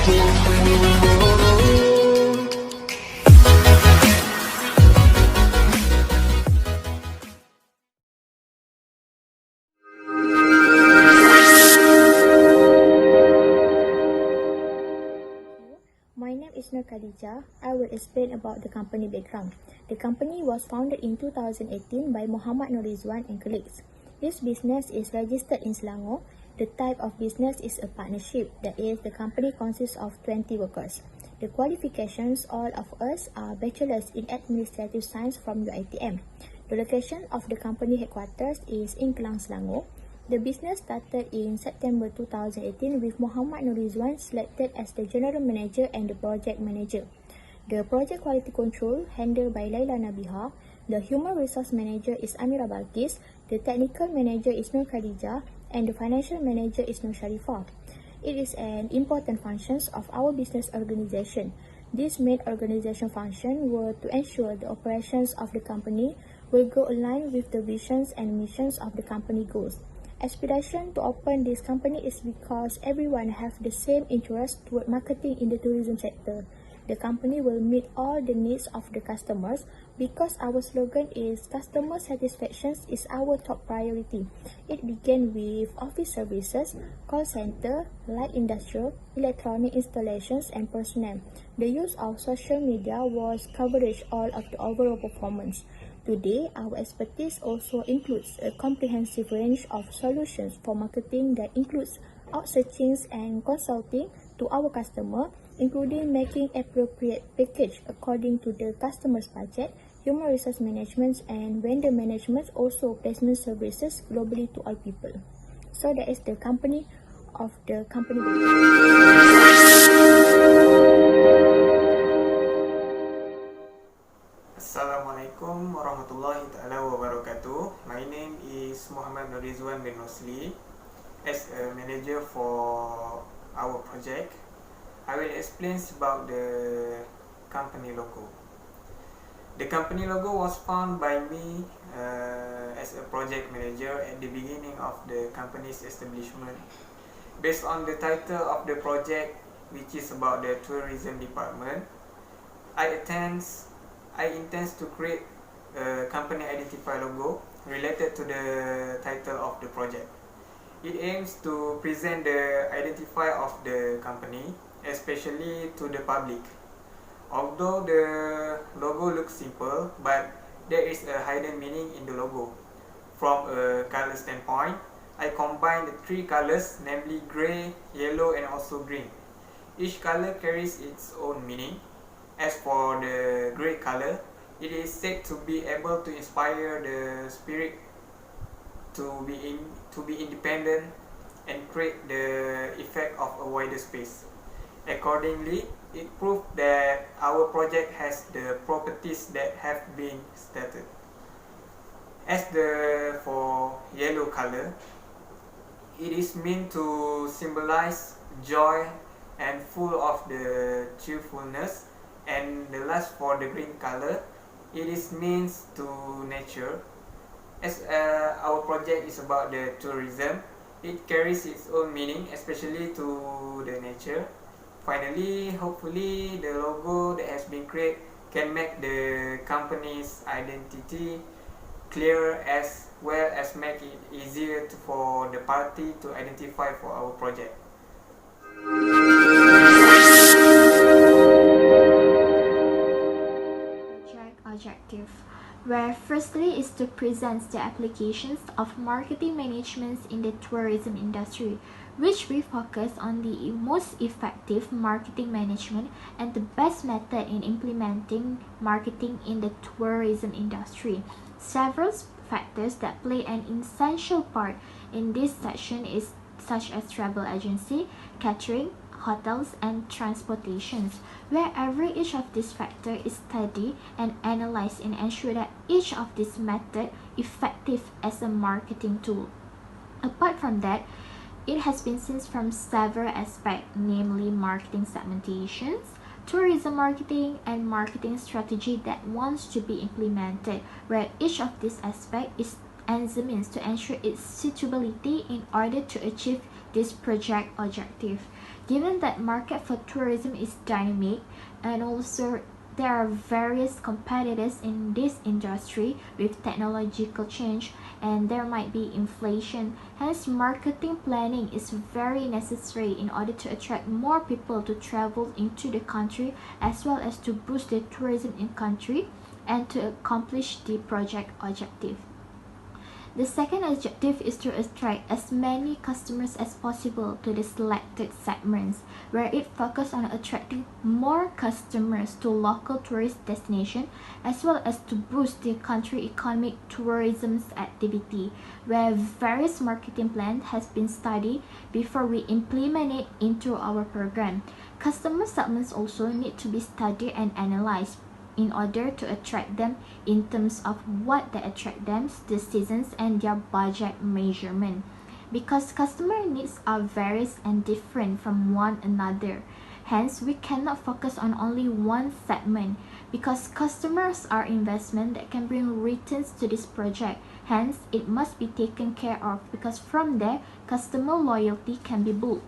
My name is Nur Khadija. I will explain about the company background. The company was founded in 2018 by Muhammad Nurizwan and colleagues. This business is registered in Selangor. The type of business is a partnership, that is, the company consists of 20 workers. The qualifications, all of us are bachelors in administrative science from UiTM. The location of the company headquarters is in Kelang, Selangor. The business started in September 2018 with Muhammad Nurizwan selected as the general manager and the project manager. The project quality control handled by Laila Nabiha. The human resource manager is Amira Balkis. The technical manager is Nur Khadija, and the financial manager is Nur Sharifah. It is an important function of our business organization. These main organization functions were to ensure the operations of the company will go aligned with the visions and missions of the company goals. Aspiration to open this company is because everyone have the same interest toward marketing in the tourism sector. The company will meet all the needs of the customers because our slogan is customer satisfaction is our top priority. It began with office services, call center, light industrial, electronic installations and personnel. The use of social media was coverage all of the overall performance. Today, our expertise also includes a comprehensive range of solutions for marketing that includes outsearching and consulting to our customer, including making appropriate package according to the customer's budget, human resource management, and vendor management, also placement services globally to all people. So that is the company of the company. Assalamualaikum warahmatullahi ta'ala wabarakatuh. My name is Muhammad Nurizwan bin Rosli. As a manager for our project, I will explain about the company logo. The company logo was found by me as a project manager at the beginning of the company's establishment. Based on the title of the project, which is about the tourism department, I intend to create a company identifier logo related to the title of the project. It aims to present the identifier of the company, especially to the public. Although the logo looks simple, but there is a hidden meaning in the logo. From a color standpoint, I combine the three colors, namely gray, yellow, and also green. Each color carries its own meaning. As for the gray color, it is said to be able to inspire the spirit to be independent and create the effect of a wider space. Accordingly, it proved that our project has the properties that have been stated. As for yellow color, it is meant to symbolize joy and full of the cheerfulness. And the last, for the green color, it is means to nature. As our project is about the tourism, it carries its own meaning, especially to the nature. Finally, hopefully the logo that has been created can make the company's identity clear, as well as make it easier for the party to identify for our project. Objective, where firstly is to present the applications of marketing management in the tourism industry, which we focus on the most effective marketing management and the best method in implementing marketing in the tourism industry. Several factors that play an essential part in this section is such as travel agency, catering, hotels, and transportations, where each of these factors is studied and analyzed and ensure that each of these methods effective as a marketing tool. Apart from that, it has been seen from several aspects, namely marketing segmentations, tourism marketing, and marketing strategy that wants to be implemented, where each of these aspects is examined to ensure its suitability in order to achieve this project objective. Given that market for tourism is dynamic and also there are various competitors in this industry with technological change and there might be inflation. Hence, marketing planning is very necessary in order to attract more people to travel into the country as well as to boost the tourism in country and to accomplish the project objective. The second objective is to attract as many customers as possible to the selected segments, where it focuses on attracting more customers to local tourist destinations as well as to boost the country economic tourism's activity, where various marketing plans has been studied before we implement it into our program. Customer segments also need to be studied and analyzed in order to attract them in terms of what they attract them, the seasons and their budget measurement. Because customer needs are various and different from one another. Hence, we cannot focus on only one segment because customers are investment that can bring returns to this project. Hence, it must be taken care of because from there, customer loyalty can be built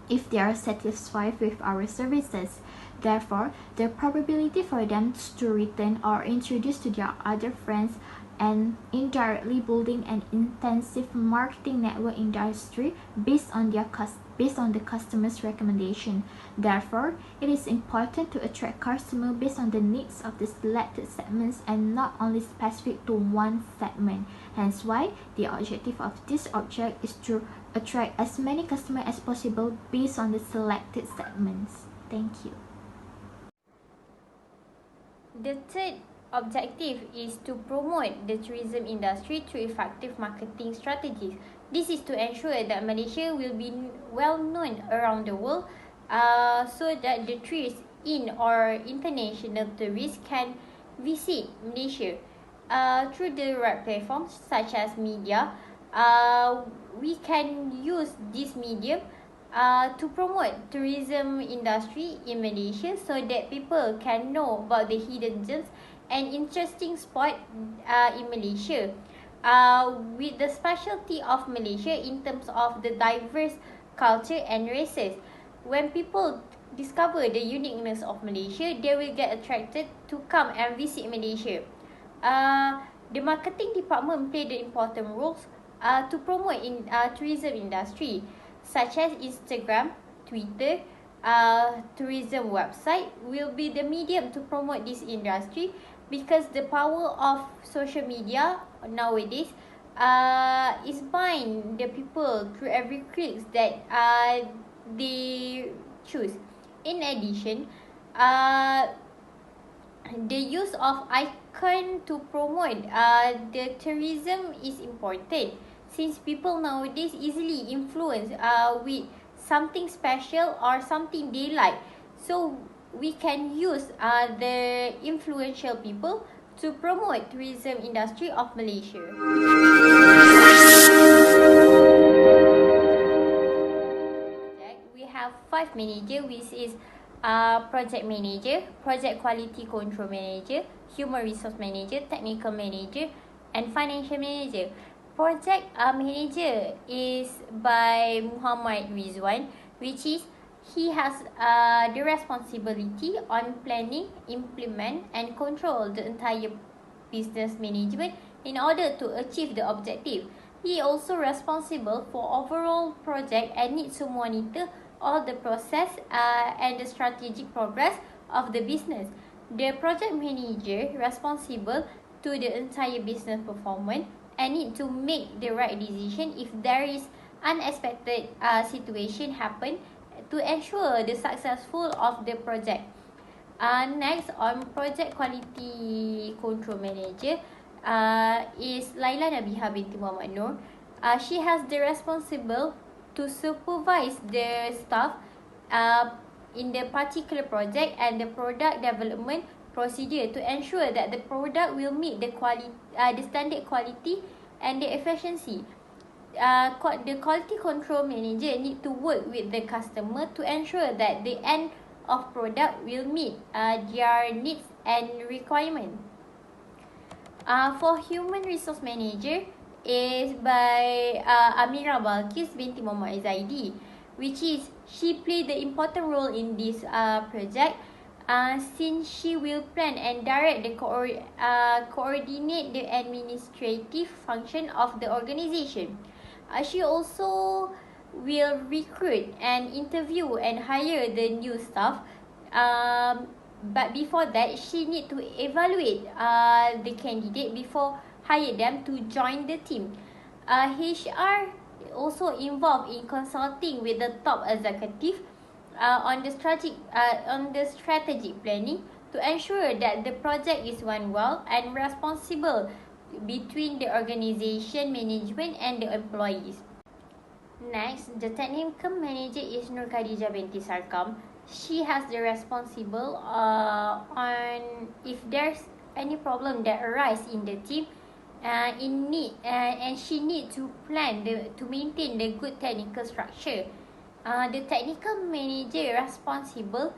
if they are satisfied with our services. Therefore, the probability for them to return or introduce to their other friends and indirectly building an intensive marketing network industry based on the customer's recommendation. Therefore, it is important to attract customers based on the needs of the selected segments and not only specific to one segment. Hence why the objective of this object is to attract as many customers as possible based on the selected segments. Thank you. The third objective is to promote the tourism industry through effective marketing strategies. This is to ensure that Malaysia will be well known around the world so that the tourists in or international tourists can visit Malaysia through the right platforms such as media. We can use this medium to promote tourism industry in Malaysia so that people can know about the hidden gems and interesting spot in Malaysia. With the specialty of Malaysia in terms of the diverse culture and races. When people discover the uniqueness of Malaysia, they will get attracted to come and visit Malaysia. The marketing department play the important roles to promote in tourism industry, such as Instagram, Twitter, tourism website will be the medium to promote this industry because the power of social media nowadays is bind the people through every click that they choose. In addition, the use of icon to promote the tourism is important since people nowadays easily influence with something special or something they like. So we can use the influential people to promote tourism industry of Malaysia. We have 5 manager, which is project manager, project quality control manager, human resource manager, technical manager and financial manager. Project manager is by Muhammad Rizwan, which is he has the responsibility on planning, implement and control the entire business management in order to achieve the objective. He also responsible for overall project and needs to monitor all the process and the strategic progress of the business. The project manager responsible to the entire business performance and need to make the right decision if there is unexpected situation happen to ensure the successful of the project. Next on project quality control manager is Laila Nabiha binti Muhammad Noor. She has the responsible to supervise the staff in the particular project and the product development procedure to ensure that the product will meet the the standard quality and the efficiency. The quality control manager need to work with the customer to ensure that the end of product will meet their needs and requirement. For human resource manager is by Amira Balkis binti Muhammad Zaidi. which is she played the important role in this project, since she will plan and direct the coordinate the administrative function of the organisation. She also will recruit and interview and hire the new staff. But before that, she need to evaluate the candidate before hire them to join the team. HR also involved in consulting with the top executive on the strategic planning to ensure that the project is run well and responsible between the organisation management and the employees. Next, the technical manager is Nur Khadijah binti Sarkam. She has the responsible on if there's any problem that arise in the team, and she need to plan to maintain the good technical structure. The technical manager responsible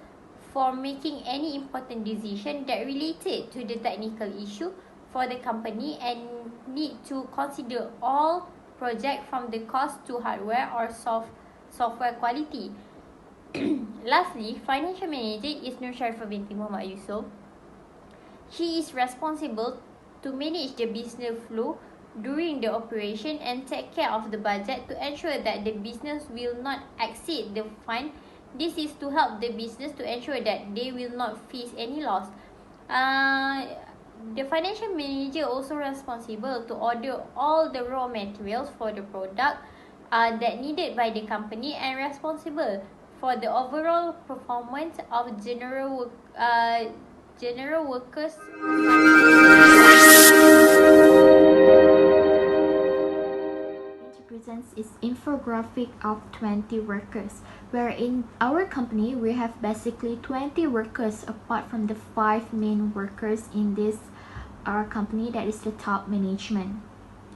for making any important decision that related to the technical issue for the company and need to consider all project from the cost to hardware or software quality. Lastly, financial manager is Nur Sharifah binti Muhammad Yusof. She is responsible to manage the business flow during the operation and take care of the budget to ensure that the business will not exceed the fund. This is to help the business to ensure that they will not face any loss. The financial manager also responsible to order all the raw materials for the product that needed by the company and responsible for the overall performance of general workers. Presents is infographic of 20 workers, where in our company we have basically 20 workers apart from the 5 main workers in this our company, that is the top management,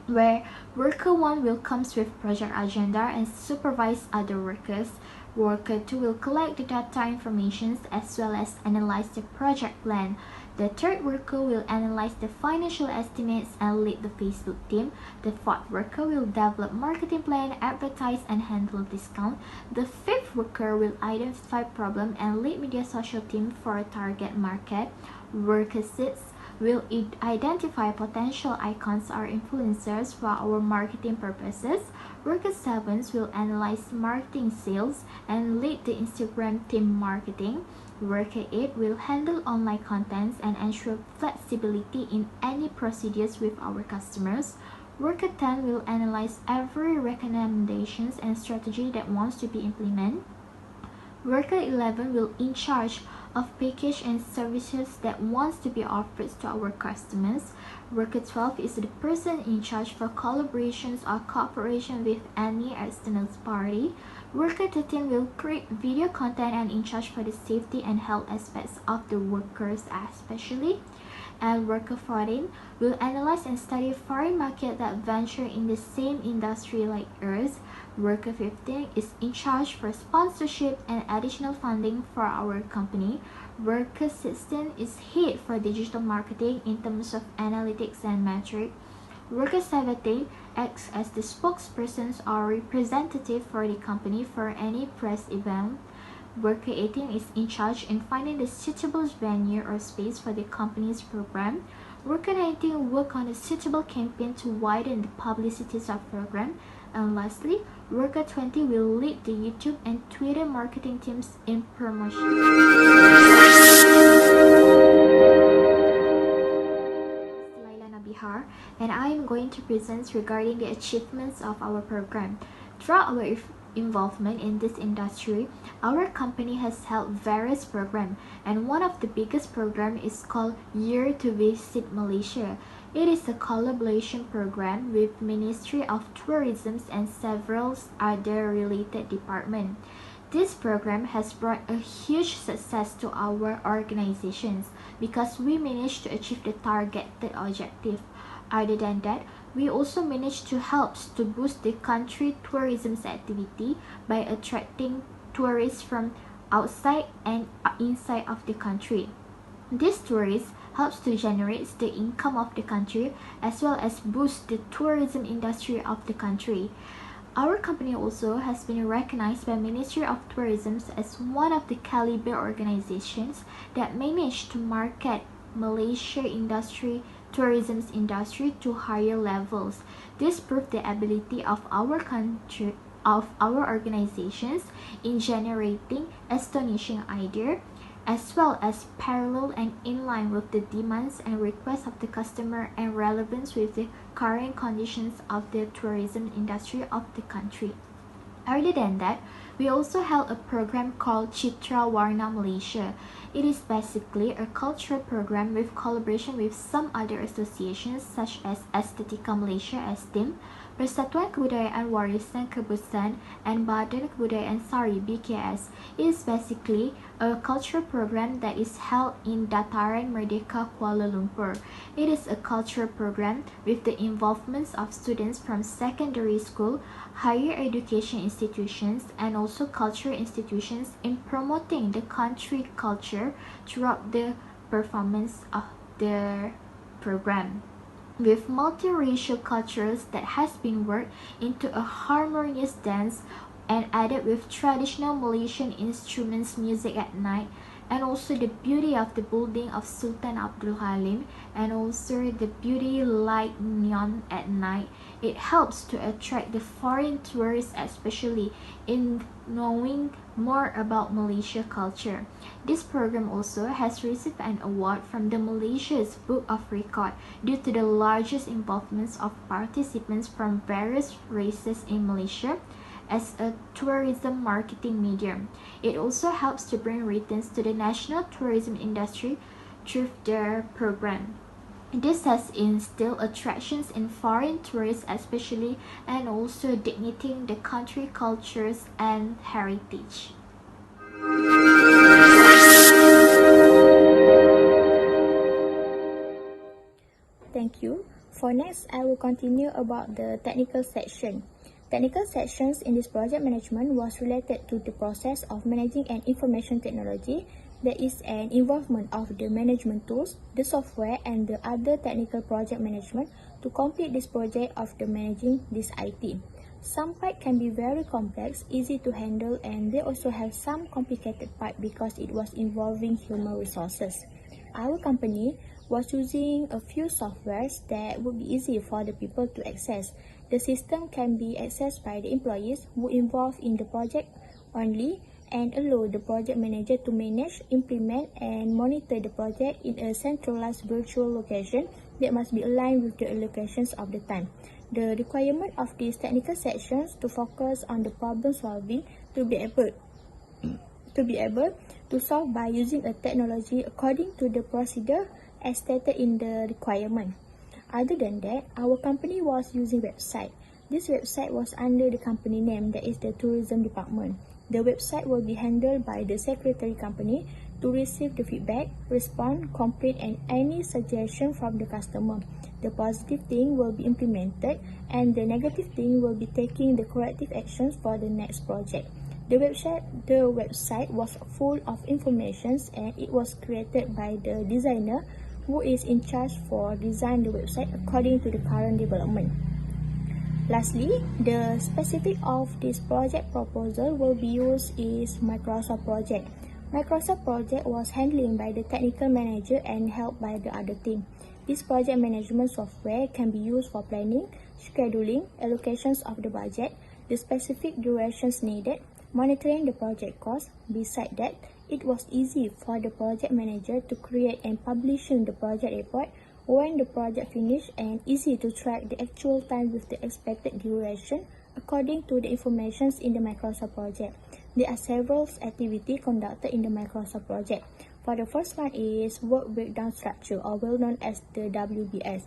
where worker 1 will comes with project agenda and supervise other workers. Worker 2 will collect the data information as well as analyze the project plan. The third worker will analyze the financial estimates and lead the Facebook team. The fourth worker will develop marketing plan, advertise and handle discount. The fifth worker will identify problem and lead media social team for a target market. Worker 6 will identify potential icons or influencers for our marketing purposes. Worker 7 will analyze marketing sales and lead the Instagram team marketing. Worker 8 will handle online contents and ensure flexibility in any procedures with our customers. Worker 10 will analyze every recommendations and strategy that wants to be implemented. Worker 11 will in charge of package and services that wants to be offered to our customers. Worker 12 is the person in charge for collaborations or cooperation with any external party. Worker 13 will create video content and in charge for the safety and health aspects of the workers especially. And Worker 14 will analyze and study foreign market that venture in the same industry like ours. Worker 15 is in charge for sponsorship and additional funding for our company. Worker 16 is head for digital marketing in terms of analytics and metrics. Worker 17 acts as the spokesperson or representative for the company for any press event. Worker 18 is in charge in finding the suitable venue or space for the company's program. Worker 19 work on a suitable campaign to widen the publicity of program. And lastly, Worker 20 will lead the YouTube and Twitter marketing teams in promotion. And I am going to present regarding the achievements of our program. Throughout our involvement in this industry, our company has held various programs, and one of the biggest programs is called Year to Visit Malaysia. It is a collaboration program with Ministry of Tourism and several other related departments. This program has brought a huge success to our organizations because we managed to achieve the targeted objective. Other than that, we also managed to help to boost the country tourism activity by attracting tourists from outside and inside of the country. This tourist helps to generate the income of the country as well as boost the tourism industry of the country. Our company also has been recognized by Ministry of Tourism as one of the caliber organizations that manage to market Malaysia tourism industry to higher levels. This proved the ability of our organizations in generating astonishing ideas as well as parallel and in line with the demands and requests of the customer and relevance with the current conditions of the tourism industry of the country. Other than that, we also held a program called Citra Warna Malaysia. It is basically a cultural program with collaboration with some other associations such as Estetika Malaysia (STIM), Persatuan Kebudayaan Warisan Kebusan, and Badan Kebudayaan Sari (BKS). It is basically a cultural program that is held in Dataran Merdeka, Kuala Lumpur. It is a cultural program with the involvement of students from secondary school, higher education institutions, and also cultural institutions in promoting the country culture throughout the performance of their program. With multiracial cultures that has been worked into a harmonious dance and added with traditional Malaysian instruments music at night, and also the beauty of the building of Sultan Abdul Halim, and also the beauty light neon at night. It helps to attract the foreign tourists, especially in knowing more about Malaysia culture. This program also has received an award from the Malaysia's Book of Record due to the largest involvement of participants from various races in Malaysia as a tourism marketing medium. It also helps to bring returns to the national tourism industry through their program. This has instilled attractions in foreign tourists especially, and also dignitying the country cultures and heritage. Thank you. For next, I will continue about the technical section. Technical sections in this project management was related to the process of managing an information technology. There is an involvement of the management tools, the software, and the other technical project management to complete this project of the managing this IT. Some part can be very complex, easy to handle, and they also have some complicated part because it was involving human resources. Our company was using a few softwares that would be easy for the people to access. The system can be accessed by the employees who involved in the project only, and allow the project manager to manage, implement, and monitor the project in a centralized virtual location that must be aligned with the allocations of the time. The requirement of these technical sections to focus on the problem solving to be able to solve by using a technology according to the procedure as stated in the requirement. Other than that, our company was using website. This website was under the company name, that is the tourism department. The website will be handled by the secretary company to receive the feedback, respond, complaint, and any suggestion from the customer. The positive thing will be implemented, and the negative thing will be taking the corrective actions for the next project. The website was full of information, and it was created by the designer who is in charge for design the website according to the current development. Lastly, the specific of this project proposal will be used is Microsoft Project. Microsoft Project was handling by the technical manager and helped by the other team. This project management software can be used for planning, scheduling, allocations of the budget, the specific durations needed, monitoring the project cost. Besides that, it was easy for the project manager to create and publishing the project report when the project finished, and easy to track the actual time with the expected duration according to the information in the Microsoft project. There are several activities conducted in the Microsoft project. For the first one is work breakdown structure, or well known as the WBS.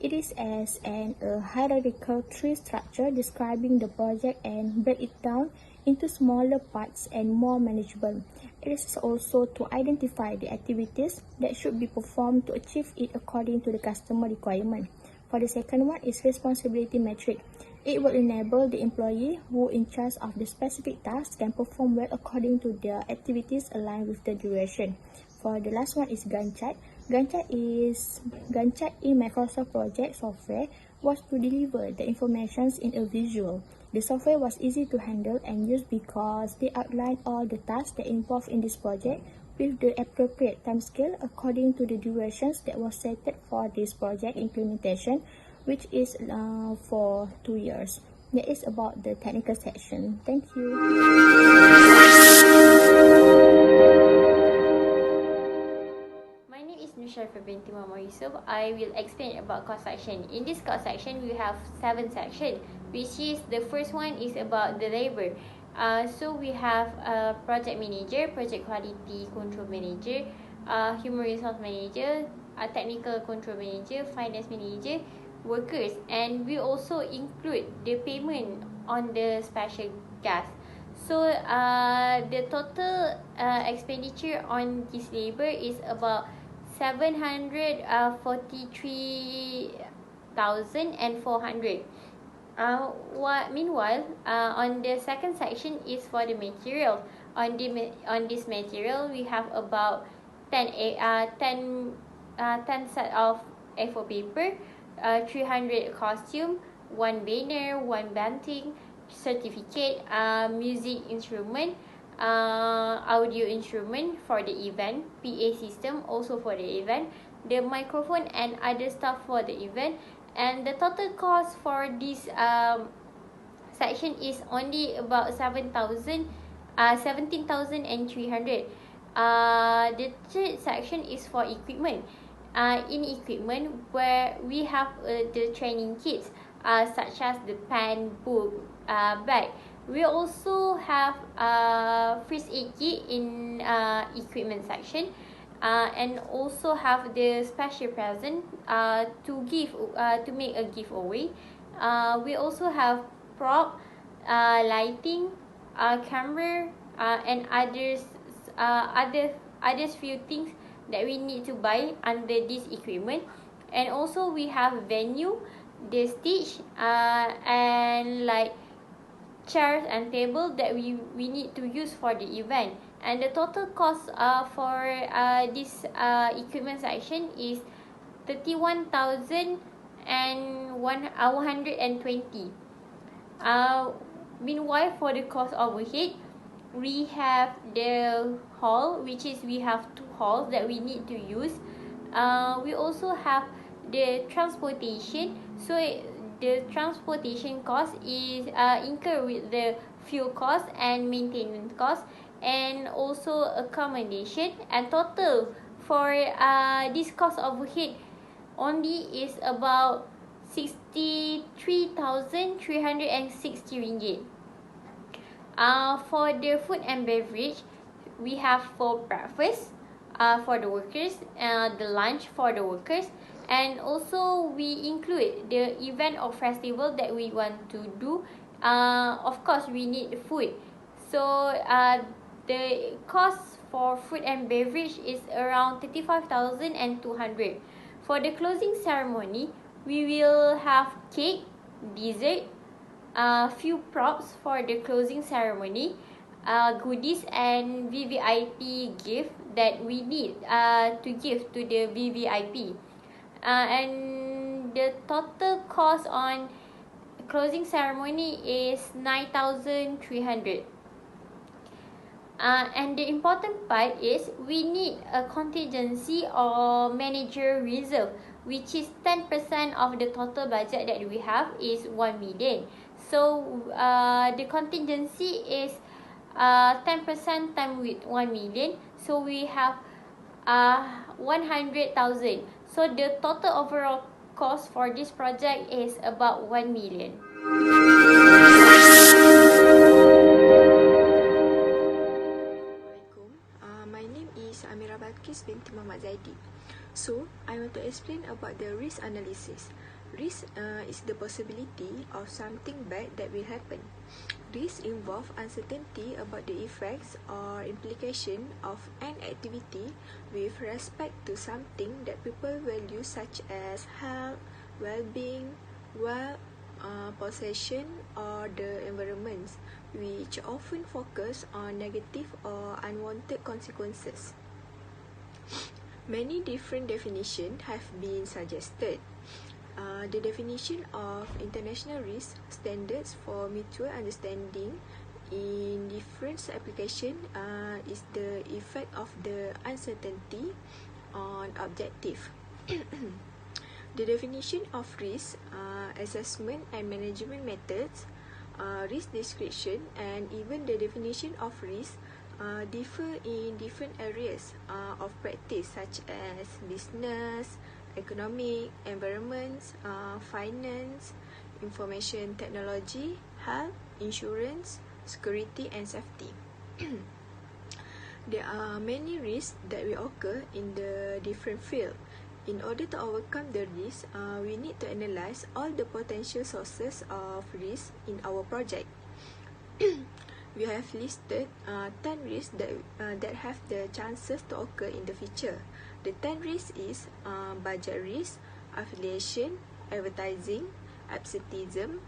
It is as a hierarchical tree structure describing the project and break it down into smaller parts and more manageable. It is also to identify the activities that should be performed to achieve it according to the customer requirement. For the second one is responsibility metric. It will enable the employee who in charge of the specific task can perform well according to their activities aligned with the duration. For the last one is Gantt chart. Gantt chart in Microsoft Project software was to deliver the information in a visual. The software was easy to handle and use because they outlined all the tasks that involved in this project with the appropriate timescale according to the durations that was set for this project implementation, which is for 2 years. That is about the technical section. Thank you. My name is Nusharfa binti Muhammad Yusuf. I will explain about cost section. In this cost section, we have 7 sections, which is the first one is about the labor. So we have project manager, project quality control manager, human resource manager, technical control manager, finance manager, workers, and we also include the payment on the special gas. So the total expenditure on this labor is about 743,400. Meanwhile, on the second section is for the material. On this material, we have about 10 set of A4 paper, 300 costume, 1 banner, 1 banting, certificate, music instrument, audio instrument for the event, PA system also for the event, the microphone and other stuff for the event. And the total cost for this section is only about 17,300. The third section is for equipment. In equipment, where we have the training kits, such as the pen, book, bag. We also have first aid kit in equipment section. And also have the special present to make a giveaway. We also have prop, lighting, camera, and others few things that we need to buy under this equipment. And also we have venue, the stage, and like chairs and table that we need to use for the event. And the total cost for this equipment section is 31,120. Meanwhile, for the cost overhead, we have the hall, which is we have 2 halls that we need to use. We also have the transportation. So the transportation cost is incurred with the fuel cost and maintenance cost, and also accommodation. And total for this cost overhead only is about 63,360 ringgit. For the food and beverage, we have for breakfast for the workers, the lunch for the workers, and also we include the event or festival that we want to do. Of course, we need food. So the cost for food and beverage is around 35,200. For the closing ceremony, we will have cake, dessert, few props for the closing ceremony, goodies and VVIP gift that we need to give to the VVIP. And the total cost on closing ceremony is 9,300. And the important part is we need a contingency or manager reserve, which is 10% of the total budget that we have is 1 million. So the contingency is 10% times with 1 million. So we have 100,000. So the total overall cost for this project is about 1 million. My name is Amira Balkis binti Muhammad Zaidi. So, I want to explain about the risk analysis. Risk is the possibility of something bad that will happen. Risk involve uncertainty about the effects or implication of an activity with respect to something that people value, such as health, well-being, possession, or the environment, which often focus on negative or unwanted consequences. Many different definitions have been suggested. The definition of international risk standards for mutual understanding in different application is the effect of the uncertainty on objective. The definition of risk, assessment and management methods, risk description, and even the definition of risk differ in different areas of practice such as business, economic, environment, finance, information technology, health, insurance, security and safety. There are many risks that will occur in the different field. In order to overcome the risk, we need to analyze all the potential sources of risk in our project. We have listed 10 risks that have the chances to occur in the future. The 10 risks is budget risk, affiliation, advertising, absenteeism,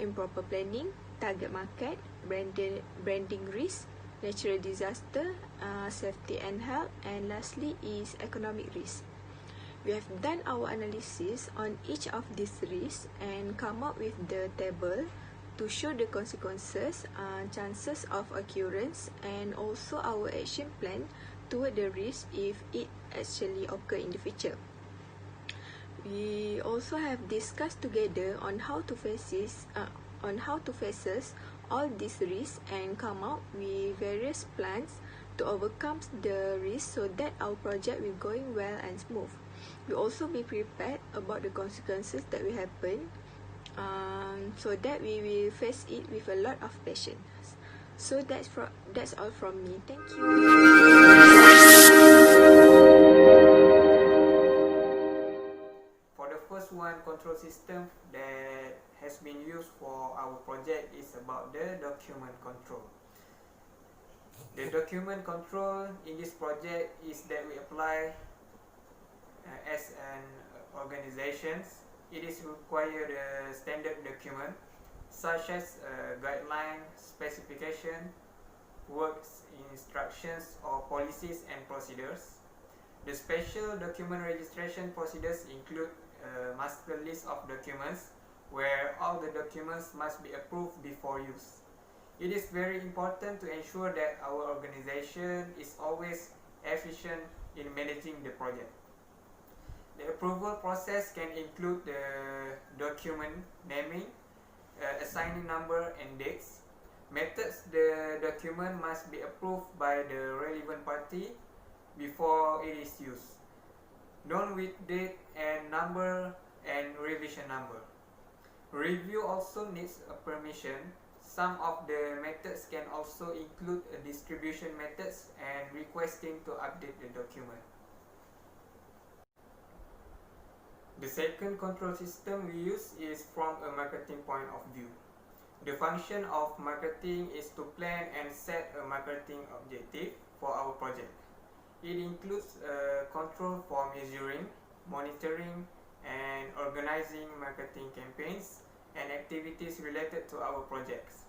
improper planning, target market, branding risk, natural disaster, safety and health, and lastly is economic risk. We have done our analysis on each of these risks and come up with the table to show the consequences, chances of occurrence, and also our action plan toward the risk if it actually occur in the future. We also have discussed together on how to face all these risks and come up with various plans to overcome the risk so that our project will going well and smooth. We also be prepared about the consequences that will happen, so that we will face it with a lot of patience. So that's all from me. Thank you. For the first one, control system that has been used for our project is about the document control. The document control in this project is that we apply as an organization. It is required a standard document such as guideline, specification, works instructions or policies and procedures. The special document registration procedures include a master list of documents where all the documents must be approved before use. It is very important to ensure that our organization is always efficient in managing the project. The approval process can include the document naming, assigning number and dates. Methods: the document must be approved by the relevant party before it is used. Known with date and number and revision number. Review also needs a permission. Some of the methods can also include a distribution methods and requesting to update the document. The second control system we use is from a marketing point of view. The function of marketing is to plan and set a marketing objective for our project. It includes control for measuring, monitoring, and organizing marketing campaigns and activities related to our projects.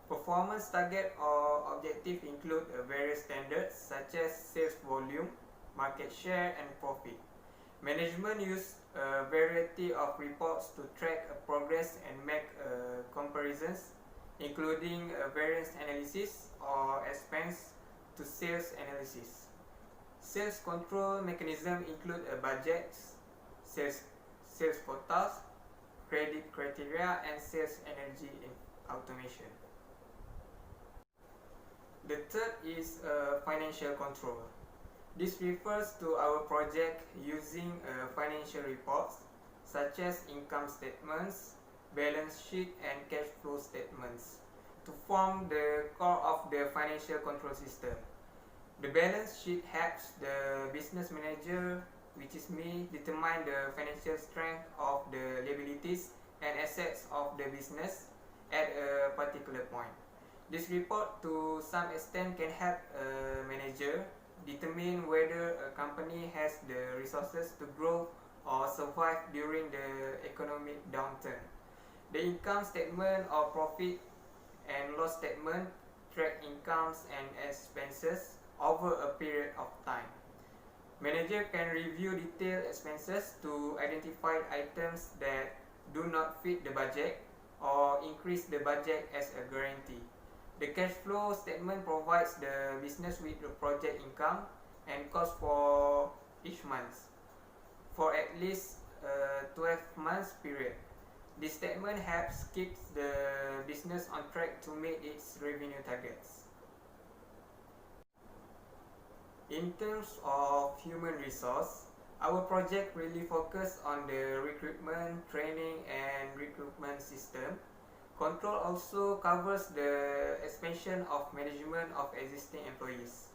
Performance target or objective include various standards such as sales volume, market share, and profit. Management use a variety of reports to track progress and make comparisons, including variance analysis or expense to sales analysis. Sales control mechanism include budgets, sales quotas, credit criteria, and sales energy automation. The third is financial control. This refers to our project using financial reports such as income statements, balance sheet, and cash flow statements to form the core of the financial control system. The balance sheet helps the business manager, which is me, determine the financial strength of the liabilities and assets of the business at a particular point. This report to some extent can help a manager determine whether a company has the resources to grow or survive during the economic downturn. The income statement or profit and loss statement track incomes and expenses over a period of time. Manager can review detailed expenses to identify items that do not fit the budget or increase the budget as a guarantee. The cash flow statement provides the business with the project income and cost for each month for at least a 12 months period. This statement helps keep the business on track to meet its revenue targets. In terms of human resource, our project really focus on the recruitment, training and recruitment system. Control also covers the expansion of management of existing employees.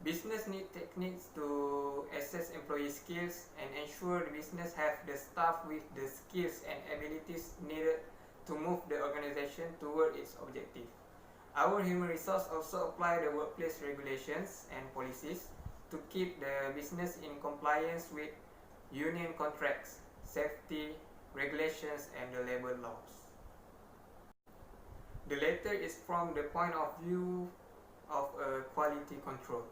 Business need techniques to assess employee skills and ensure the business have the staff with the skills and abilities needed to move the organization toward its objective. Our human resource also apply the workplace regulations and policies to keep the business in compliance with union contracts, safety, regulations and the labor laws. The latter is from the point of view of quality control.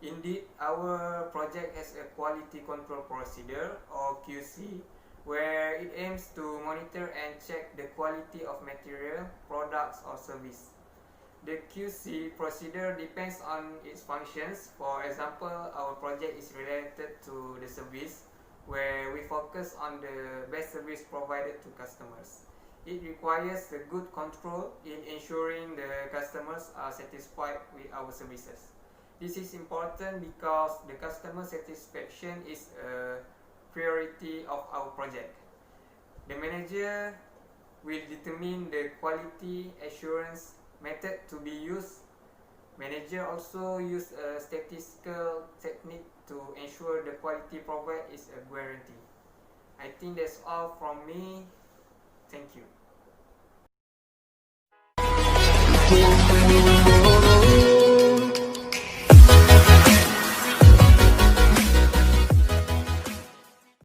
Indeed, our project has a quality control procedure or QC where it aims to monitor and check the quality of material, products or service. The QC procedure depends on its functions. For example, our project is related to the service where we focus on the best service provided to customers. It requires a good control in ensuring the customers are satisfied with our services. This is important because the customer satisfaction is a priority of our project. The manager will determine the quality assurance method to be used. Manager also use a statistical technique to ensure the quality provided is a guarantee. I think that's all from me. Thank you.